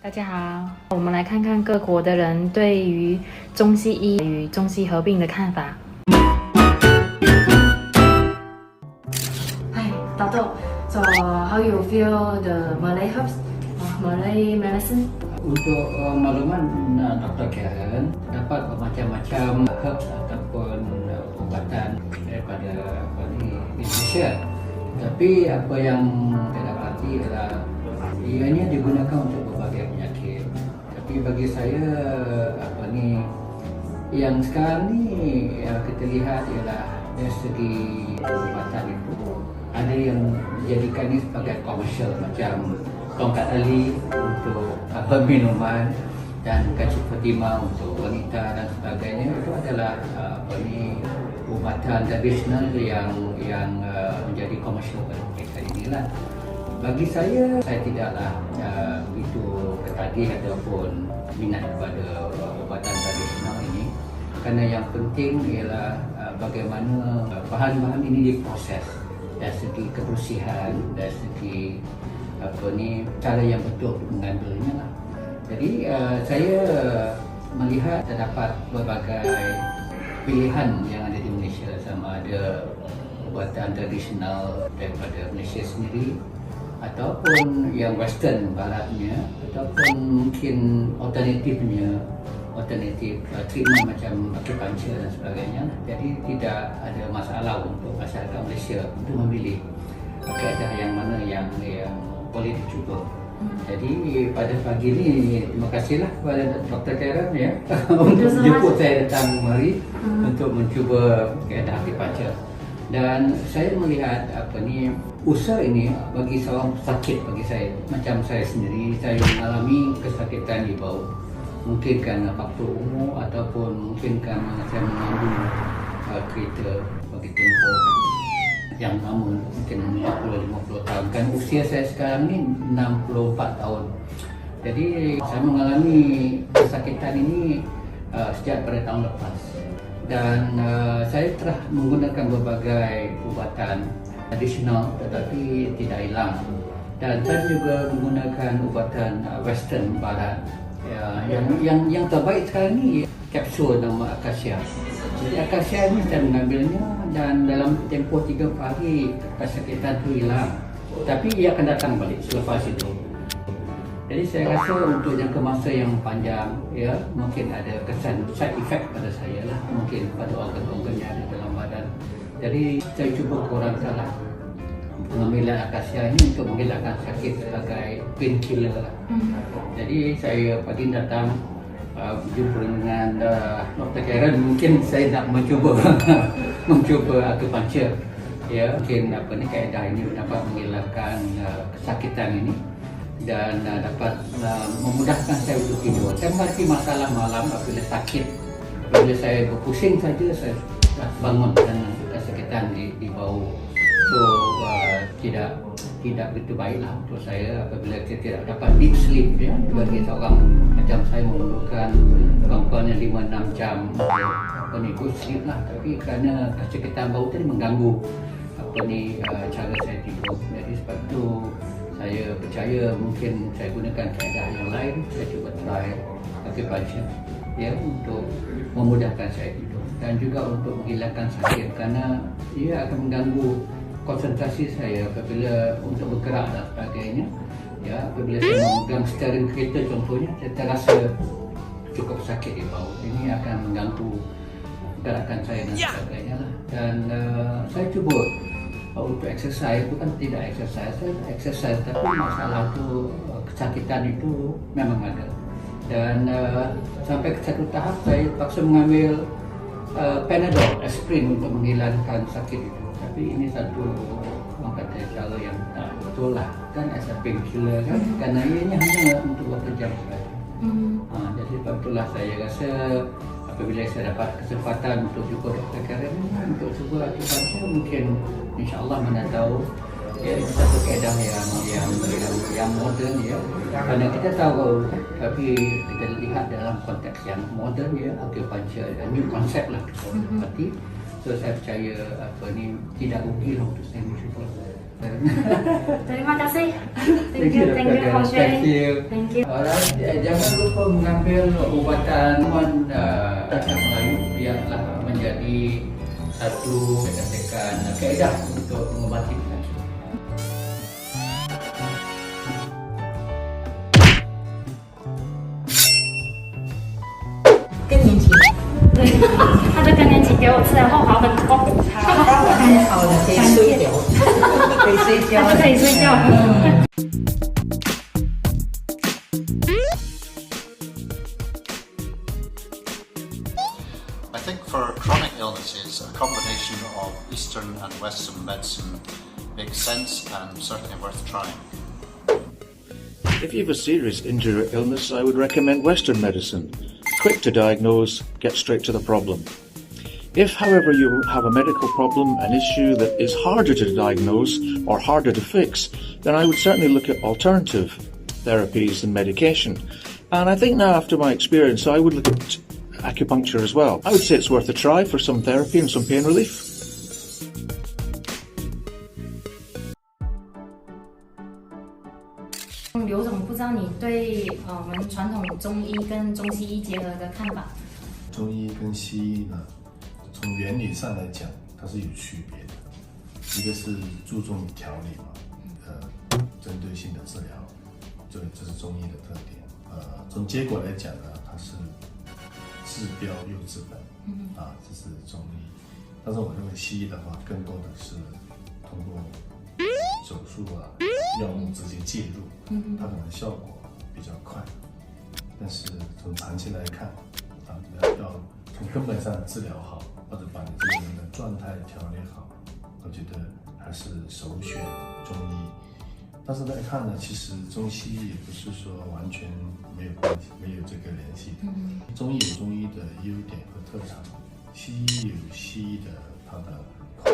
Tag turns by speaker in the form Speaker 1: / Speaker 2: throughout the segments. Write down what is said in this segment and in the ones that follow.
Speaker 1: 大家好，我们来看看各国的人对于中西医与中西合并的看法。Hi, Dato. So how you feel the Malay herbs, Malay medicine?
Speaker 2: Untuk makluman Dr. Karen, terdapat bermacam-macam herbs ataupun ubatan daripada Indonesia. Tapi apa yang saya dapati adalah ianya digunakan untuk berbagai penyakit. Tapi bagi saya yang sekarang ni kita lihat ialah dari segi ubatan itu ada yang menjadikan ini sebagai komersial macam tongkat ali untuk minuman dan kacip Fatimah untuk wanita dan sebagainya. Itu adalah ubatan tradisional yang menjadi komersial pada mereka inilah. Bagi saya tidaklah begitu ketagih ataupun minat kepada ubatan tradisional ini, kerana yang penting ialah bagaimana bahan-bahan ini diproses dari segi kebersihan, dari segi cara yang betul untuk mengambilnya lah. Jadi saya melihat terdapat berbagai pilihan yang ada di Malaysia, sama ada ubatan tradisional daripada Malaysia sendiri ataupun yang western baratnya, ataupun mungkin alternatif treatment macam acupuncture dan sebagainya. Jadi tidak ada masalah untuk masyarakat Malaysia untuk memilih kaedah yang mana yang boleh dicuba. Jadi pada pagi ini terima kasihlah kepada Dr. Karen untuk jemput saya datang kemari untuk mencuba kaedah acupuncture. Dan saya melihat usaha ini bagi seorang sakit, bagi saya macam saya sendiri, saya mengalami kesakitan di bau, mungkin kerana faktor umur ataupun mungkin kerana saya mengambil kereta bagi tempoh yang lama, mungkin 40-50 tahun. Kan usia saya sekarang ni 64 tahun. Jadi saya mengalami kesakitan ini sejak pada tahun lepas. Dan saya telah menggunakan berbagai ubatan tradisional tetapi tidak hilang. Dan saya juga menggunakan ubatan western barat. Yang terbaik sekarang ni kapsul nama akasia. Jadi akasia ini saya mengambilnya dan dalam tempoh 3 hari kesakitan itu hilang. Tapi ia akan datang balik selepas itu. Jadi saya rasa untuk jangka masa yang panjang, mungkin ada kesan side effect pada saya lah, mungkin pada organ-organ yang ada dalam badan. Jadi saya cuba kurangkanlah pengambilan akasia ini untuk menghilangkan sakit sebagai painkiller lah. Jadi saya pagi datang berjumpa dengan Dr. Karen, mungkin saya nak mencuba acupuncture. Mungkin kaedah ini dapat menghilangkan kesakitan ini dan dapat memudahkan saya untuk tidur. Saya menghadapi masalah malam apabila sakit, apabila saya berpusing saja saya bangun dengan kesakitan di bau. So tidak begitu baiklah untuk saya apabila saya tidak dapat deep sleep bagi seorang macam saya memerlukan kurang-kurangnya 5-6 jam good sleep lah. Tapi kerana kesakitan bau tadi mengganggu cara saya tidur. Jadi sebab itu saya percaya mungkin saya gunakan kaedah yang lain. Saya cuba try acupuncture untuk memudahkan saya tidur dan juga untuk menghilangkan sakit, kerana ia akan mengganggu konsentrasi saya apabila untuk bergerak dan sebagainya. Apabila saya memegang steering kereta contohnya, saya terasa cukup sakit di bawah. Ini akan mengganggu gerakan saya dan sebagainya lah. Dan saya cuba untuk exercise, bukan tidak exercise, tapi masalah itu kesakitan itu memang ada. Dan sampai ke satu tahap saya terpaksa mengambil Panadol, aspirin untuk menghilangkan sakit itu. Tapi ini satu orang kata cara yang tak betul lah, kan as a painkiller kan, kerana ianya hanya untuk beberapa jam saja. Jadi sebab itulah saya rasa apabila saya dapat kesempatan untuk jumpa Dr. Karen untuk cuba acupuncture, mungkin insyaAllah mana tahu satu kaedah yang moden kerana kita tahu, tapi kita lihat dalam konteks yang moden acupuncture new konsep lah berarti. So saya percaya tidak rugi lah untuk saya mencuba.
Speaker 1: Terima kasih. Thank you,
Speaker 2: Dr. Karen.
Speaker 1: Hao Xuan.
Speaker 2: Thank you.
Speaker 1: Thank you.
Speaker 2: Alright, jangan lupa mengambil ubatan cakap Melayu biarlah menjadi satu katakan kaedah untuk mengobati penyakit.
Speaker 1: 更年期，对，他的更年期给我吃了后好很多。
Speaker 3: 太好了，可以睡觉，可以睡觉，
Speaker 1: 他就可以睡觉。
Speaker 4: I think for chronic illnesses, a combination of Eastern and Western medicine makes sense and certainly worth trying.
Speaker 5: If you have a serious injury or illness, I would recommend Western medicine. Quick to diagnose, get straight to the problem. If, however, you have a medical problem, an issue that is harder to diagnose or harder to fix, then I would certainly look at alternative therapies and medication. And I think now, after my experience, I would look at acupuncture as well. I would say it's worth a try for some therapy and some pain relief.
Speaker 1: 刘总，不知道你对我们传统中医跟中西医结合的看法？
Speaker 6: 中医跟西医呢，从原理上来讲，它是有区别的。一个是注重调理嘛，针对性的治疗，这是中医的特点。从结果来讲呢，它是治标又治本，这是中医。但是我认为西医的话，更多的是通过手术药物直接介入，它可能效果比较快。但是从长期来看，要从根本上治疗好，或者把你这个人的状态调理好，我觉得还是首选中医。但是来看呢，其实中西医也不是说完全没有关系，没有这个联系的。中医有中医的优点和特长，西医有西医的它的快，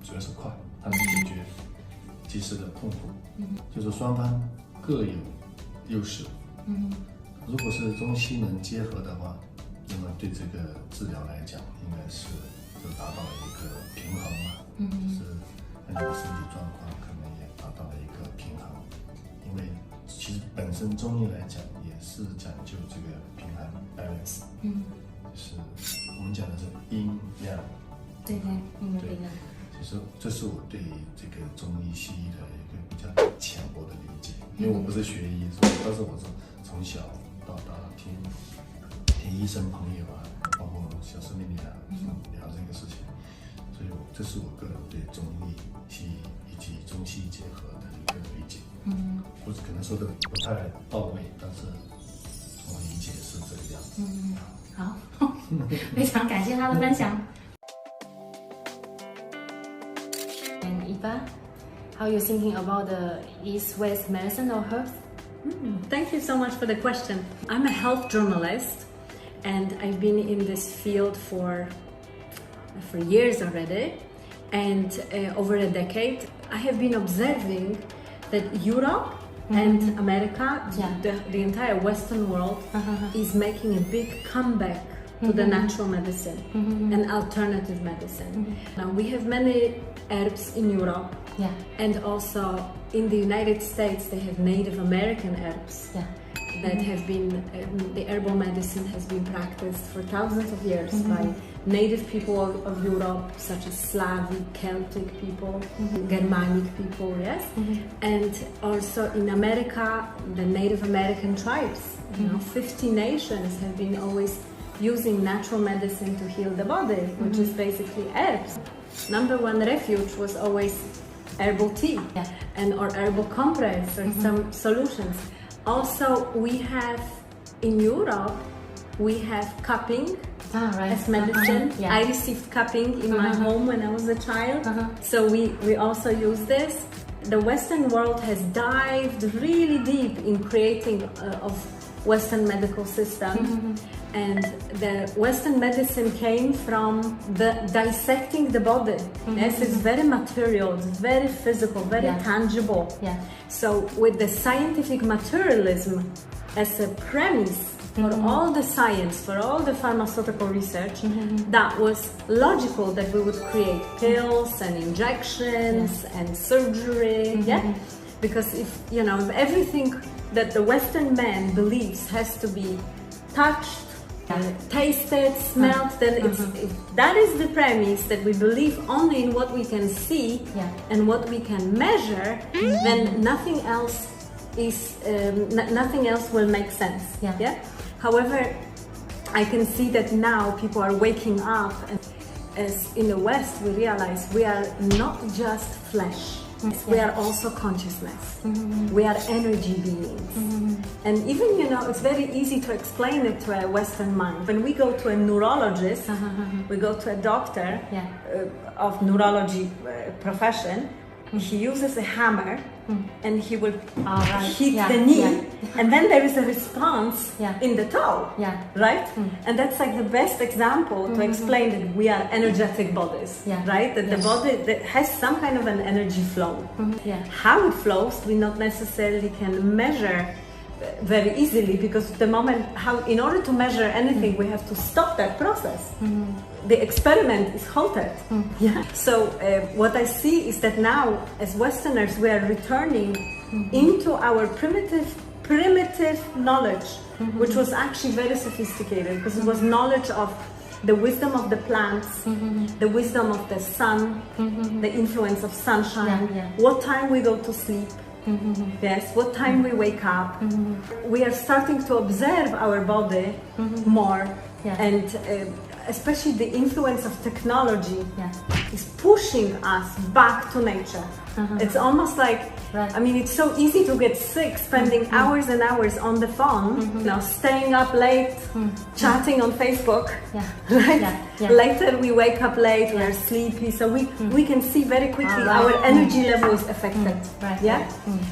Speaker 6: 主要是快，它能解决及时的痛苦，就是双方各有优势。如果是中西能结合的话，那么对这个治疗来讲，应该是就达到了一个平衡嘛，就是你的身体状况可能也达到了一个平衡。因为其实本身中医来讲也是讲究这个平衡 balance，就是我们讲的是阴阳。
Speaker 1: 对，阴阳。
Speaker 6: 其实这是我对这个中医西医的一个比较浅薄的理解，因为我不是学医，但是我是从小到大听医生朋友包括小师妹聊这个事情，所以这是我个人对中医西医以及中西医结合的一个理解。或者可能说的不太到位，但是我理解是这样。
Speaker 1: 好，非常感谢他的分享。And Eva, how are you thinking about the East-West medicine or herbs?
Speaker 7: Thank you so much for the question. I'm a health journalist and I've been in this field for years already, and over a decade I have been observing that Europe and America, the entire Western world, is making a big comeback to the natural medicine and alternative medicine. Now we have many herbs in Europe, and also in the United States they have Native American herbs that have been, the herbal medicine has been practiced for thousands of years by native people of Europe, such as Slavic, Celtic people, Germanic people, yes? And also in America, the Native American tribes, 50 nations have been always using natural medicine to heal the body, which is basically herbs. Number one refuge was always herbal tea or herbal compress or some solutions. Also, we have in Europe, we have cupping as medicine. I received cupping in my home when I was a child, so we also use this. The Western world has dived really deep in creating of Western medical system, and the Western medicine came from the dissecting the body. Yes, it's very material, it's very physical, very tangible. So with the scientific materialism as a premise for all the science, for all the pharmaceutical research, that was logical that we would create pills and injections and surgery. Because if everything that the Western man believes has to be touched, tasted, smelled, then if that is the premise that we believe only in what we can see and what we can measure, then nothing else will make sense. However, I can see that now people are waking up, and as in the West we realize we are not just flesh. We are also consciousness. We are energy beings. And even, it's very easy to explain it to a Western mind. When we go to a neurologist, we go to a doctor of neurology profession, he uses a hammer and he will hit the knee, and then there is a response in the toe, right? And that's like the best example to explain that we are energetic bodies, right? That the body that has some kind of an energy flow. How it flows, we not necessarily can measure very easily, because in order to measure anything, we have to stop that process. The experiment is halted. So what I see is that now, as Westerners, we are returning into our primitive knowledge, which was actually very sophisticated, because it was knowledge of the wisdom of the plants, the wisdom of the sun, the influence of sunshine, what time we go to sleep, what time we wake up. We are starting to observe our body more, and especially the influence of technology is pushing us back to nature. It's almost like, it's so easy to get sick spending hours and hours on the phone, staying up late, chatting on Facebook, right? Later we wake up late, we are sleepy, so we can see very quickly our energy level is affected.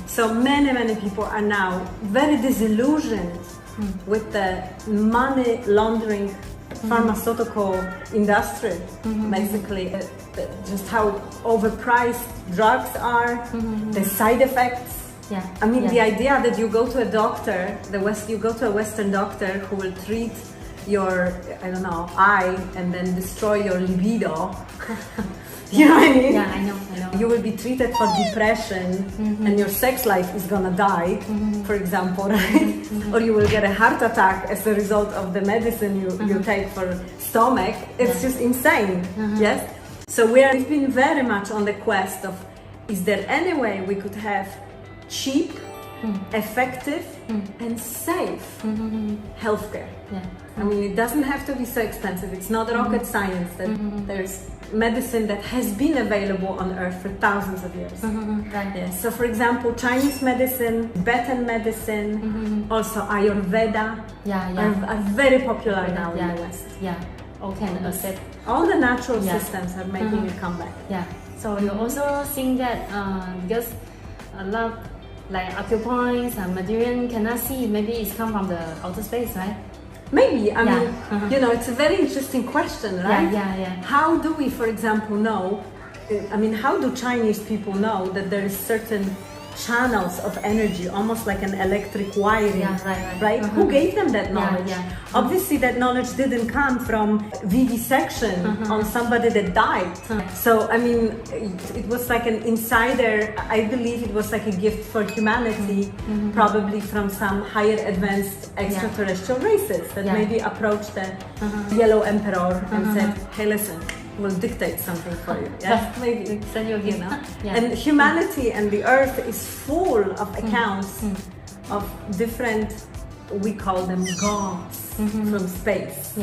Speaker 7: So many people are now very disillusioned with the money laundering pharmaceutical industry, basically, just how overpriced drugs are, the side effects. The idea that you go to a doctor, you go to a Western doctor who will treat your, eye and then destroy your libido. You know what I mean?
Speaker 1: I know.
Speaker 7: You will be treated for depression and your sex life is gonna die, for example, right? Or you will get a heart attack as a result of the medicine you take for stomach. It's just insane, yes? So we've been very much on the quest of, is there any way we could have cheap, effective and safe healthcare? It doesn't have to be so expensive. It's not rocket science that there's medicine that has been available on earth for thousands of years. So for example, Chinese medicine, Tibetan medicine, also Ayurveda are very popular now in the West.
Speaker 1: All can accept.
Speaker 7: All the natural systems are making a comeback.
Speaker 1: So you also think that because a lot like acupoints and Mandarin cannot see, maybe it's come from the outer space, right?
Speaker 7: Maybe, it's a very interesting question, right? How do we, for example, know, how do Chinese people know that there is certain channels of energy, almost like an electric wiring, right? Who gave them that knowledge? Obviously that knowledge didn't come from vivisection on somebody that died. So, it was like an insider, I believe it was like a gift for humanity, probably from some higher advanced extraterrestrial races that maybe approached the Yellow Emperor and said, hey, listen, we'll dictate something for you. Maybe. And humanity and the earth is full of accounts of different, we call them gods from space.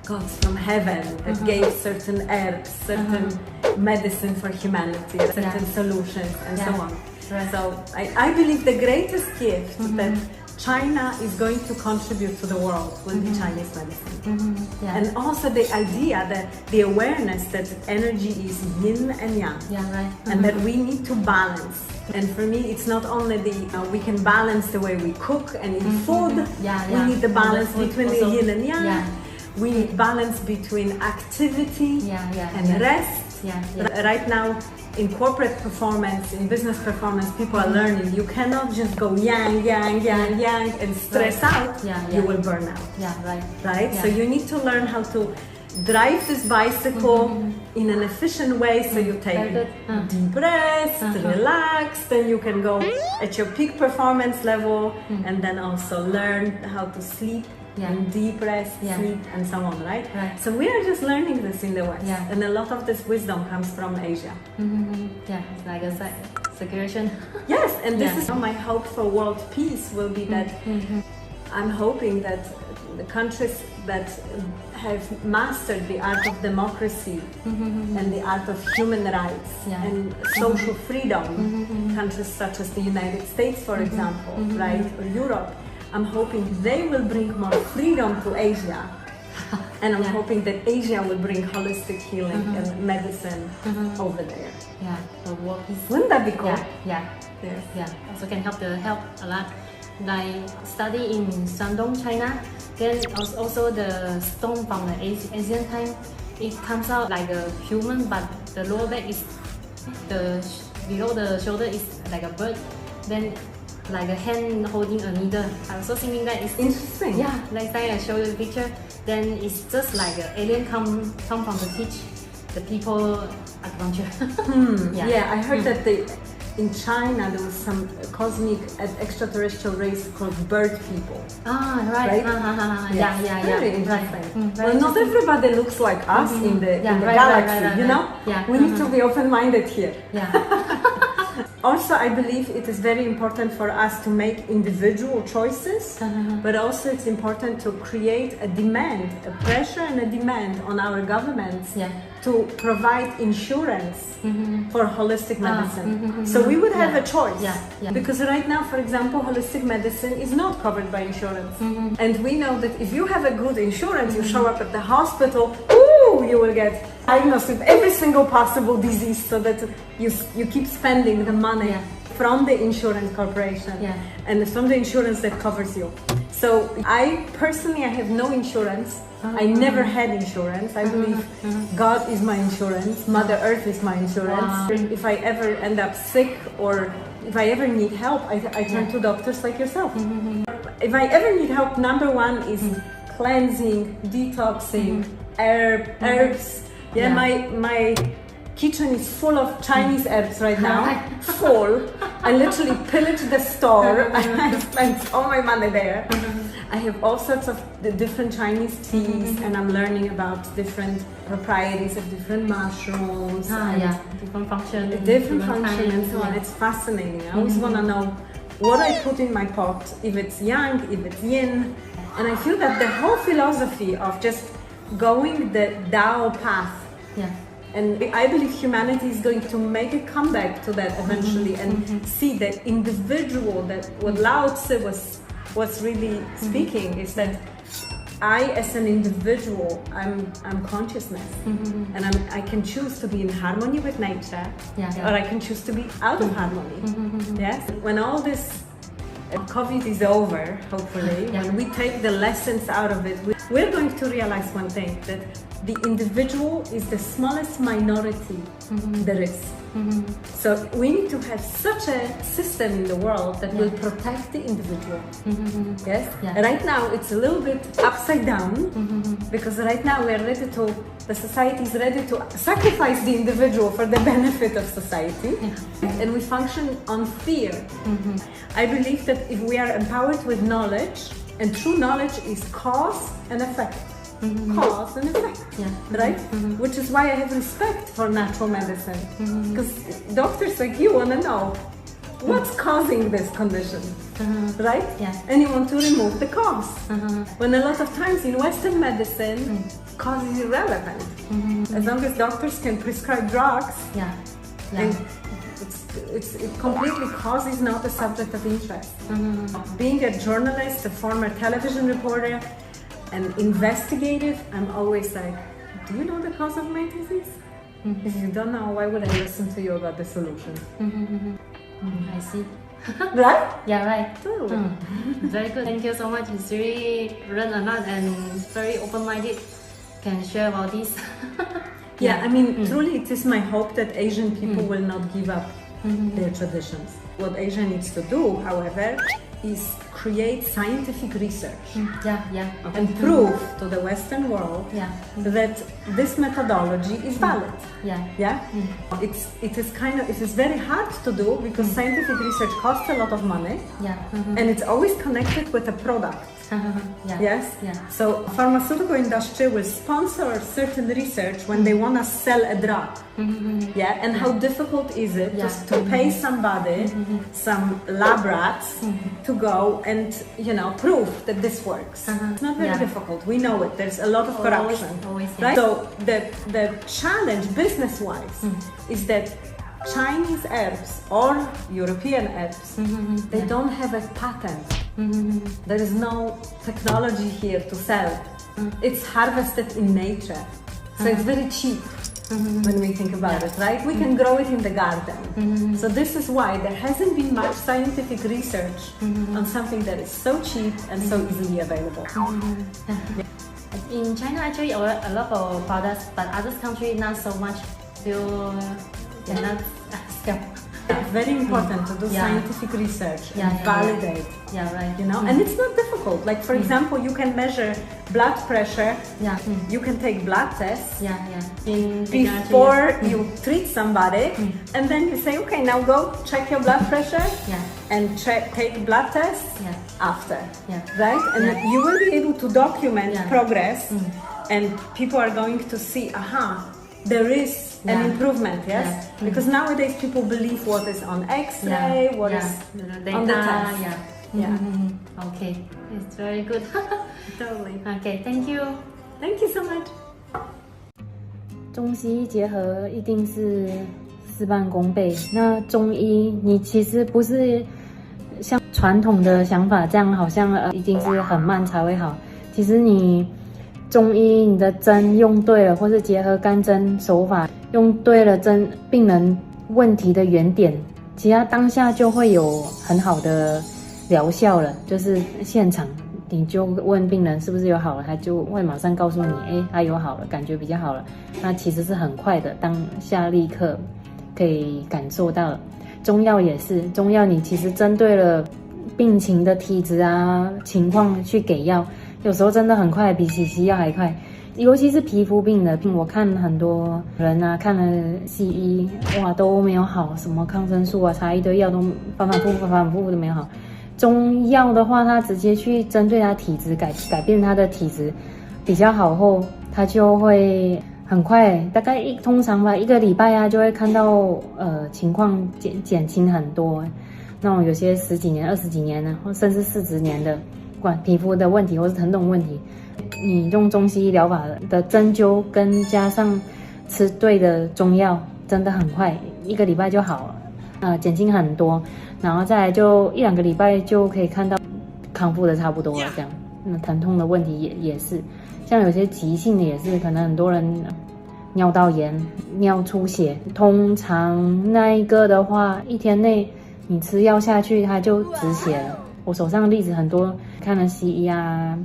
Speaker 7: Gods from heaven that gave certain herbs, certain medicine for humanity, certain solutions and so on. So I believe the greatest gift that China is going to contribute to the world will be Chinese medicine. And also the idea that the awareness that energy is yin and yang, and that we need to balance. And for me, it's not only we can balance the way we cook and eat food, we need the balance between the yin and yang, we need balance between activity and rest. Right now, in corporate performance, in business performance, people are learning you cannot just go yang, yang, yang, yang and stress out, you will burn out. So you need to learn how to drive this bicycle in an efficient way. So you take deep breaths, relax, then you can go at your peak performance level, and then also learn how to sleep. And deep rest, sleep, and so on, right? So we are just learning this in the West, and a lot of this wisdom comes from Asia.
Speaker 1: Yeah, it's like a circulation.
Speaker 7: Yes, and this is my hope for world peace will be that I'm hoping that the countries that have mastered the art of democracy and the art of human rights and social freedom, countries such as the United States, for example, right, or Europe, I'm hoping they will bring more freedom to Asia, and I'm hoping that Asia will bring holistic healing and medicine over there.
Speaker 1: Yeah, for world peace.
Speaker 7: Wouldn't that be cool?
Speaker 1: Yeah. Also can help the health a lot. Like study in Shandong, China. Then also the stone from the Asian time. It comes out like a human, but the lower back is below the shoulder is like a bird. Then like a hand holding a needle. I also thinking that is
Speaker 7: interesting.
Speaker 1: Yeah, like I show you the picture. Then it's just like an alien come from to teach the people acupuncture.
Speaker 7: Yeah, I heard that in China there was some cosmic extraterrestrial race called bird people.
Speaker 1: Ah, right. Yeah.
Speaker 7: Very interesting.
Speaker 1: Right.
Speaker 7: Well, not everybody looks like us in the galaxy, you know?
Speaker 1: Yeah.
Speaker 7: We need to be open-minded here.
Speaker 1: Yeah.
Speaker 7: Also, I believe it is very important for us to make individual choices, but also it's important to create a demand, a pressure and a demand on our governments to provide insurance for holistic medicine. So we would have a choice. Because right now, for example, holistic medicine is not covered by insurance. And we know that if you have a good insurance, you show up at the hospital, you will get diagnosed with every single possible disease, so that you keep spending the money from the insurance corporation and from the insurance that covers you. So I personally have no insurance. I never had insurance. I believe God is my insurance, Mother Earth is my insurance. If I ever end up sick or if I ever need help, I turn to doctors like yourself. If I ever need help, number one is cleansing, detoxing, herbs. My kitchen is full of Chinese herbs right now. Full. I literally pillaged the store. I spent all my money there. I have all sorts of the different Chinese teas, and I'm learning about different proprieties of different mushrooms.
Speaker 1: Different function.
Speaker 7: And so on. It's fascinating. I always want to know what I put in my pot, if it's yang, if it's yin. And I feel that the whole philosophy of just going the Tao path, and I believe humanity is going to make a comeback to that eventually, and see that individual, that what Lao Tzu was really speaking is that I, as an individual, I'm consciousness, and I can choose to be in harmony with nature, or I can choose to be out of harmony. Yes, when all this COVID is over, hopefully, when we take the lessons out of it, we're going to realize one thing, that the individual is the smallest minority there is. So we need to have such a system in the world that will protect the individual. Yes? Right now it's a little bit upside down, because right now the society is ready to sacrifice the individual for the benefit of society, and we function on fear. I believe that if we are empowered with knowledge, and true knowledge is cause and effect. Cause and effect, right? Which is why I have respect for natural medicine, because doctors like you want to know what's causing this condition, right? And you want to remove the cause. When a lot of times in Western medicine, cause is irrelevant. As long as doctors can prescribe drugs, and it completely cause is not a subject of interest. Being a journalist, a former television reporter, and investigative, I'm always like, do you know the cause of my disease? If you don't know, why would I listen to you about the solution?
Speaker 1: I see.
Speaker 7: Right?
Speaker 1: Yeah, right.
Speaker 7: Totally.
Speaker 1: Very good. Thank you so much. It's really learned a lot and very open-minded. Can share about this.
Speaker 7: I mean, truly, it is my hope that Asian people will not give up their traditions. What Asia needs to do, however, is create scientific research
Speaker 1: Okay.
Speaker 7: and prove to the Western world that this methodology is valid. It is very hard to do because scientific research costs a lot of money. And it's always connected with a product. So pharmaceutical industry will sponsor certain research when they want to sell a drug. And how difficult is it to pay somebody, some lab rats, to go and prove that this works? It's not very difficult. We know it. There's a lot of corruption, right? So the challenge business-wise is that Chinese herbs or European herbs, they don't have a patent. There is no technology here to sell. It's harvested in nature, so it's very cheap when we think about it, right? We can grow it in the garden. So this is why there hasn't been much scientific research on something that is so cheap and so easily available.
Speaker 1: In China, actually, a lot of products, but other countries not so much. Still, cannot scale.
Speaker 7: It's very important to do scientific research and validate. And it's not difficult. Like for example, you can measure blood pressure. You can take blood tests before you treat somebody, and then you say, okay, now go check your blood pressure and take blood tests after. Right? And you will be able to document progress, and people are going to see, there is an improvement, because nowadays people believe what is on X-ray, what is on the test.
Speaker 1: Okay, it's very good.
Speaker 7: Totally.
Speaker 1: Okay, thank you.
Speaker 7: Thank you so much.
Speaker 1: 中西医结合一定是事半功倍。那中医你其实不是像传统的想法这样，好像一定是很慢才会好。其实你中医你的针用对了，或是结合干针手法用对了病人问题的原点，其实他当下就会有很好的疗效了。就是现场你就问病人是不是有好了，他就会马上告诉你，他有好了，感觉比较好了。那其实是很快的，当下立刻可以感受到了。中药也是，中药你其实针对了病情的体质啊情况去给药，有时候真的很快，比起西药还快。尤其是皮肤病的病，我看很多人啊，看了西医，哇都没有好，什么抗生素啊，擦一堆药都反反复复都没有好。中药的话，它直接去针对他体质改变他的体质比较好后，他就会很快，大概通常吧1个礼拜啊，就会看到情况减轻很多。那种有些10几年、20几年的，甚至40年的，管皮肤的问题或是疼痛问题，你用中西医疗法的针灸跟加上吃对的中药，真的很快1个礼拜就好了，减轻很多。然后再来就1-2个礼拜就可以看到康复的差不多了，这样。疼痛的问题也是，像有些急性的也是，可能很多人尿道炎、尿出血，通常那一个的话，1天内你吃药下去，它就止血了。我手上的例子很多，看了西医啊，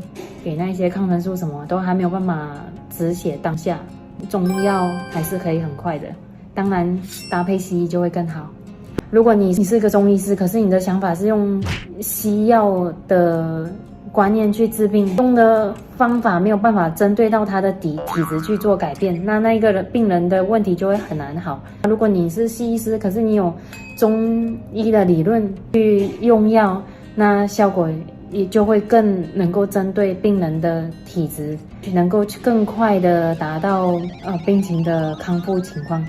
Speaker 1: 给那一些抗生素什么都还没有办法止血，当下中药还是可以很快的，当然搭配西医就会更好。如果你是个中医师，可是你的想法是用西药的观念去治病，用的方法没有办法针对到他的体质去做改变，那一个病人的问题就会很难好。如果你是西医师，可是你有中医的理论去用药，那效果也就会更能够针对病人的体质，能够更快的达到病情的康复情况。